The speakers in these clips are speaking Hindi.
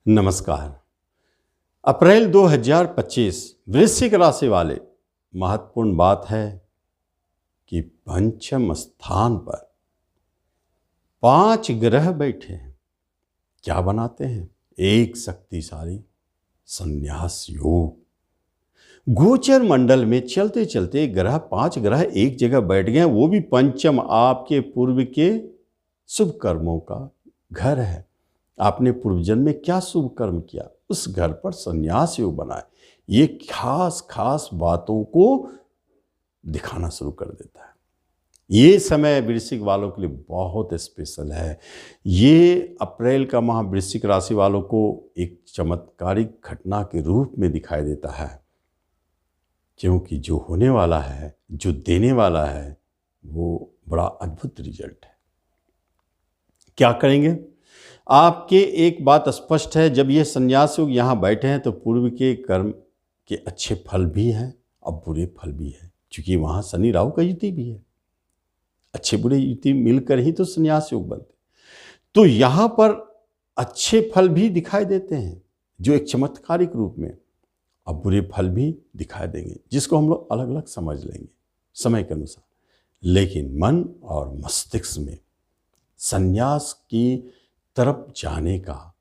नमस्कार। अप्रैल 2025 वृश्चिक राशि वाले, महत्वपूर्ण बात है कि पंचम स्थान पर 5 ग्रह बैठे हैं। क्या बनाते हैं? एक शक्तिशाली संन्यास योग। गोचर मंडल में चलते चलते 5 ग्रह एक जगह बैठ गए, वो भी पंचम, आपके पूर्व के शुभ कर्मों का घर है। आपने पूर्व जन्म में क्या शुभ कर्म किया, उस घर पर संन्यास योग बनाए। ये खास खास बातों को दिखाना शुरू कर देता है। ये समय वृश्चिक वालों के लिए बहुत स्पेशल है। ये अप्रैल का माह वृश्चिक राशि वालों को एक चमत्कारिक घटना के रूप में दिखाई देता है, क्योंकि जो होने वाला है, जो देने वाला है, वो बड़ा अद्भुत रिजल्ट है। क्या करेंगे? आपके एक बात स्पष्ट है, जब ये संन्यास योग यहाँ बैठे हैं तो पूर्व के कर्म के अच्छे फल भी हैं और बुरे फल भी हैं, क्योंकि वहाँ शनि राहु का युति भी है। अच्छे बुरे युति मिलकर ही तो संन्यास योग बनते। तो यहाँ पर अच्छे फल भी दिखाई देते हैं, जो एक चमत्कारिक रूप में, और बुरे फल भी दिखाई देंगे, जिसको हम लोग अलग अलग समझ लेंगे समय के अनुसार। लेकिन मन और मस्तिष्क में संन्यास की तरफ जाने का,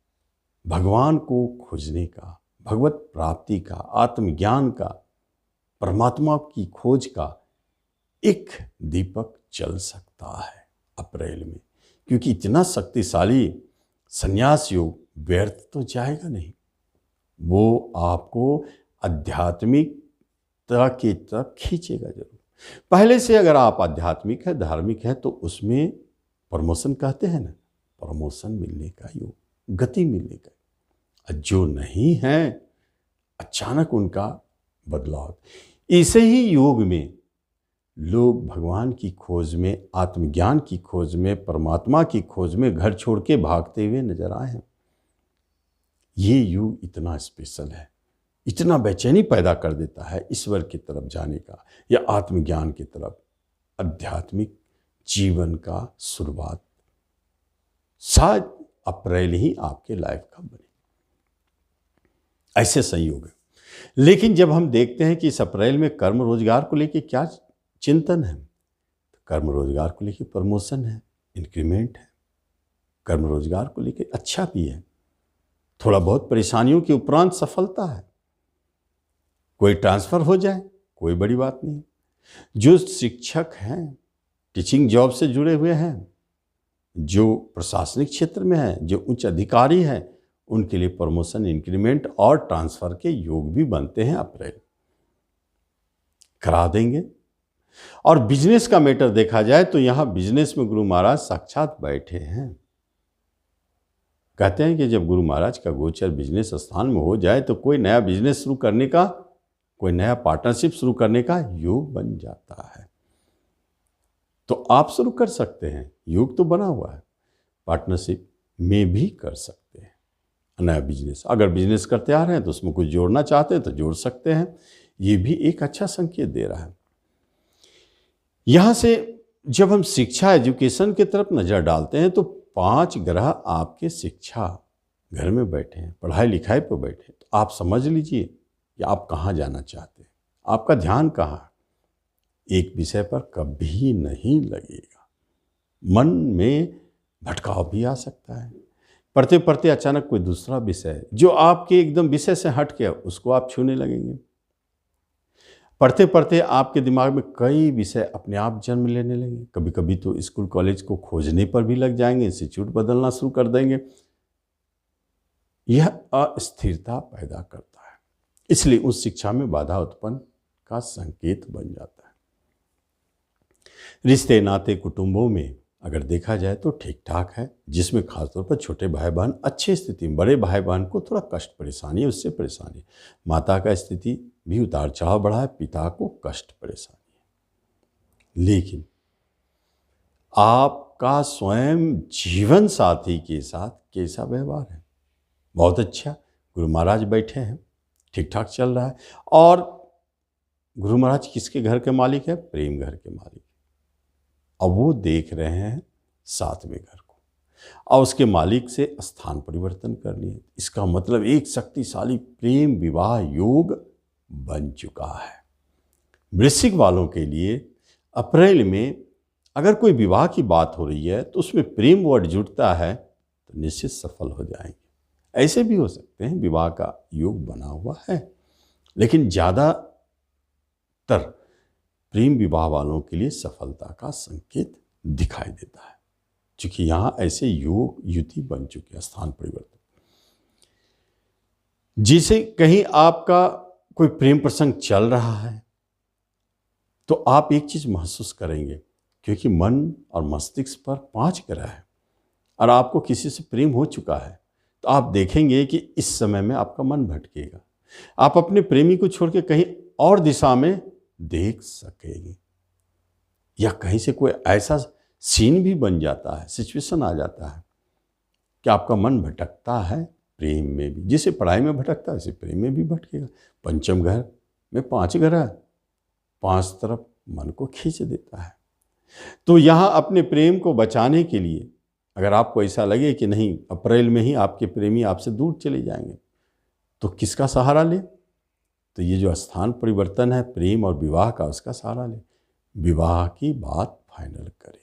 भगवान को खोजने का, भगवत प्राप्ति का, आत्मज्ञान का, परमात्मा की खोज का एक दीपक जल सकता है अप्रैल में। क्योंकि इतना शक्तिशाली संन्यास योग व्यर्थ तो जाएगा नहीं, वो आपको आध्यात्मिकता की तरफ खींचेगा जरूर। पहले से अगर आप आध्यात्मिक है, धार्मिक है, तो उसमें प्रमोशन कहते हैं ना, प्रमोशन मिलने का योग, गति मिलने का। और जो नहीं है, अचानक उनका बदलाव। इसे ही योग में लोग भगवान की खोज में, आत्मज्ञान की खोज में, परमात्मा की खोज में घर छोड़ के भागते हुए नजर आए हैं। ये युग इतना स्पेशल है, इतना बेचैनी पैदा कर देता है ईश्वर की तरफ जाने का, या आत्मज्ञान की तरफ, आध्यात्मिक जीवन का शुरुआत शायद अप्रैल ही आपके लाइफ का बने। ऐसे संयोग है। लेकिन जब हम देखते हैं कि इस अप्रैल में कर्म रोजगार को लेकर क्या चिंतन है, तो कर्म रोजगार को लेकर प्रमोशन है, इंक्रीमेंट है। कर्म रोजगार को लेकर अच्छा भी है, थोड़ा बहुत परेशानियों के उपरांत सफलता है। कोई ट्रांसफर हो जाए, कोई बड़ी बात नहीं। जो शिक्षक हैं, टीचिंग जॉब से जुड़े हुए हैं, जो प्रशासनिक क्षेत्र में है, जो उच्च अधिकारी हैं, उनके लिए प्रमोशन, इंक्रीमेंट और ट्रांसफर के योग भी बनते हैं। अप्रैल करा देंगे। और बिजनेस का मैटर देखा जाए तो यहां बिजनेस में गुरु महाराज साक्षात बैठे हैं। कहते हैं कि जब गुरु महाराज का गोचर बिजनेस स्थान में हो जाए तो कोई नया बिजनेस शुरू करने का, कोई नया पार्टनरशिप शुरू करने का योग बन जाता है। तो आप शुरू कर सकते हैं, योग तो बना हुआ है। पार्टनरशिप में भी कर सकते हैं नया बिजनेस। अगर बिजनेस करते आ रहे हैं तो उसमें कुछ जोड़ना चाहते हैं तो जोड़ सकते हैं। ये भी एक अच्छा संकेत दे रहा है। यहाँ से जब हम शिक्षा, एजुकेशन की तरफ नज़र डालते हैं तो 5 ग्रह आपके शिक्षा घर में बैठे हैं, पढ़ाई लिखाई पर बैठे हैं। तो आप समझ लीजिए कि आप कहाँ जाना चाहते हैं, आपका ध्यान कहाँ है। एक विषय पर कभी नहीं लगेगा, मन में भटकाव भी आ सकता है। पढ़ते पढ़ते अचानक कोई दूसरा विषय जो आपके एकदम विषय से हट गया, उसको आप छूने लगेंगे। पढ़ते पढ़ते आपके दिमाग में कई विषय अपने आप जन्म लेने लगेंगे। कभी कभी तो स्कूल कॉलेज को खोजने पर भी लग जाएंगे, इंस्टीट्यूट बदलना शुरू कर देंगे। यह अस्थिरता पैदा करता है, इसलिए उस शिक्षा में बाधा उत्पन्न का संकेत बन जाता है। रिश्ते नाते कुटुंबों में अगर देखा जाए तो ठीक ठाक है, जिसमें खासतौर पर छोटे भाई बहन अच्छी स्थिति में, बड़े भाई बहन को थोड़ा कष्ट परेशानी है, उससे परेशानी। माता का स्थिति भी उतार चढ़ाव बढ़ा है, पिता को कष्ट परेशानी है। लेकिन आपका स्वयं जीवन साथी के साथ कैसा व्यवहार है? बहुत अच्छा। गुरु महाराज बैठे हैं, ठीक ठाक चल रहा है। और गुरु महाराज किसके घर के मालिक है? प्रेम घर के मालिक। अब वो देख रहे हैं 7वें घर को। और उसके मालिक से स्थान परिवर्तन करनी है। इसका मतलब एक शक्तिशाली प्रेम विवाह योग बन चुका है। वृश्चिक वालों के लिए अप्रैल में अगर कोई विवाह की बात हो रही है तो उसमें प्रेम वर्ड जुड़ता है तो निश्चित सफल हो जाएंगे। ऐसे भी हो सकते हैं विवाह का योग बना हुआ है, लेकिन ज़्यादातर प्रेम विवाह वालों के लिए सफलता का संकेत दिखाई देता है, क्योंकि यहाँ ऐसे योग युति बन चुके हैं, स्थान परिवर्तन। जिसे कहीं आपका कोई प्रेम प्रसंग चल रहा है तो आप एक चीज महसूस करेंगे, क्योंकि मन और मस्तिष्क पर 5 ग्रह है और आपको किसी से प्रेम हो चुका है, तो आप देखेंगे कि इस समय में आपका मन भटकेगा। आप अपने प्रेमी को छोड़ के कहीं और दिशा में देख सकेंगे, या कहीं से कोई ऐसा सीन भी बन जाता है, सिचुएशन आ जाता है कि आपका मन भटकता है प्रेम में भी। जिसे पढ़ाई में भटकता है उसे प्रेम में भी भटकेगा। पंचम घर में 5 ग्रह, 5 तरफ मन को खींच देता है। तो यहाँ अपने प्रेम को बचाने के लिए अगर आपको ऐसा लगे कि नहीं अप्रैल में ही आपके प्रेमी आपसे दूर चले जाएंगे, तो किसका सहारा ले? तो ये जो स्थान परिवर्तन है प्रेम और विवाह का, उसका सहारा ले। विवाह की बात फाइनल करें,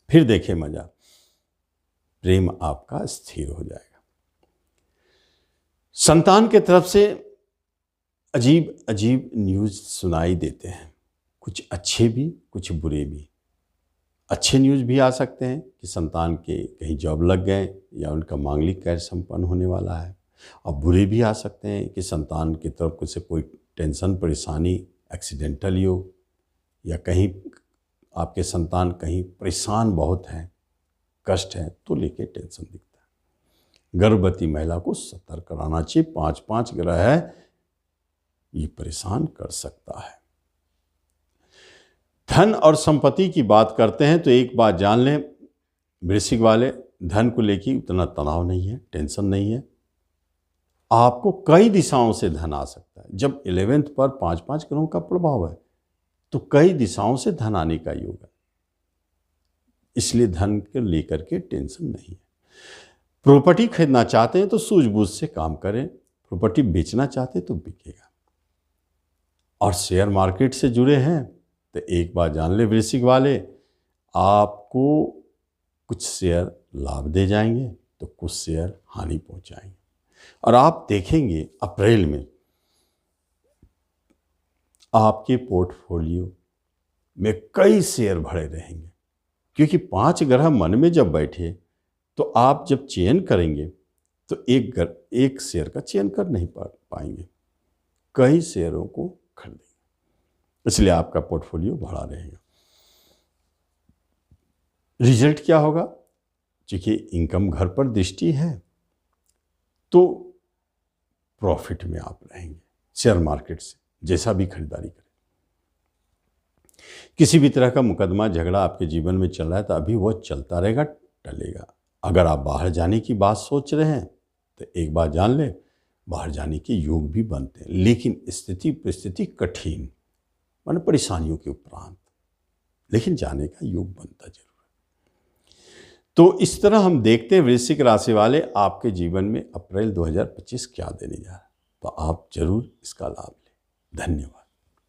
फिर देखें मजा, प्रेम आपका स्थिर हो जाएगा। संतान के तरफ से अजीब अजीब न्यूज़ सुनाई देते हैं, कुछ अच्छे भी कुछ बुरे भी। अच्छे न्यूज़ भी आ सकते हैं कि संतान के कहीं जॉब लग गए या उनका मांगलिक कार्य संपन्न होने वाला है, और बुरे भी आ सकते हैं कि संतान की तरफ से कोई टेंशन परेशानी एक्सीडेंटली हो, या कहीं आपके संतान कहीं परेशान बहुत हैं, कष्ट है तो लेके टेंशन दिखता है। गर्भवती महिला को सतर्क रहना चाहिए। 5 ग्रह है, ये परेशान कर सकता है। धन और संपत्ति की बात करते हैं तो एक बात जान लें वृश्चिक वाले, धन को लेके उतना तनाव नहीं है, टेंशन नहीं है। आपको कई दिशाओं से धन आ सकता है। जब 11th पर 5 ग्रहों का प्रभाव है तो कई दिशाओं से धन आने का योग है, इसलिए धन को लेकर के टेंशन नहीं है। प्रॉपर्टी खरीदना चाहते हैं तो सूझबूझ से काम करें, प्रॉपर्टी बेचना चाहते हैं तो बिकेगा। और शेयर मार्केट से जुड़े हैं तो एक बात जान ले वृश्चिक वाले, आपको कुछ शेयर लाभ दे जाएंगे तो कुछ शेयर हानि पहुंचाएंगे। और आप देखेंगे अप्रैल में आपके पोर्टफोलियो में कई शेयर भरे रहेंगे, क्योंकि 5 ग्रह मन में जब बैठे तो आप जब चयन करेंगे तो एक शेयर का चयन कर नहीं पाएंगे, कई शेयरों को खरीदेंगे, इसलिए आपका पोर्टफोलियो बढ़ा रहेगा। रिजल्ट क्या होगा? क्योंकि इनकम घर पर दृष्टि है तो प्रॉफिट में आप रहेंगे शेयर मार्केट से, जैसा भी खरीदारी करें। किसी भी तरह का मुकदमा झगड़ा आपके जीवन में चल रहा है तो अभी वो चलता रहेगा, टलेगा। अगर आप बाहर जाने की बात सोच रहे हैं तो एक बात जान लें, बाहर जाने के योग भी बनते हैं, लेकिन स्थिति परिस्थिति कठिन, माने परेशानियों के उपरांत, लेकिन जाने का योग बनता जरूर है। तो इस तरह हम देखते हैं वृश्चिक राशि वाले आपके जीवन में अप्रैल 2025 क्या देने जा रहा है, तो आप जरूर इसका लाभ लें। धन्यवाद।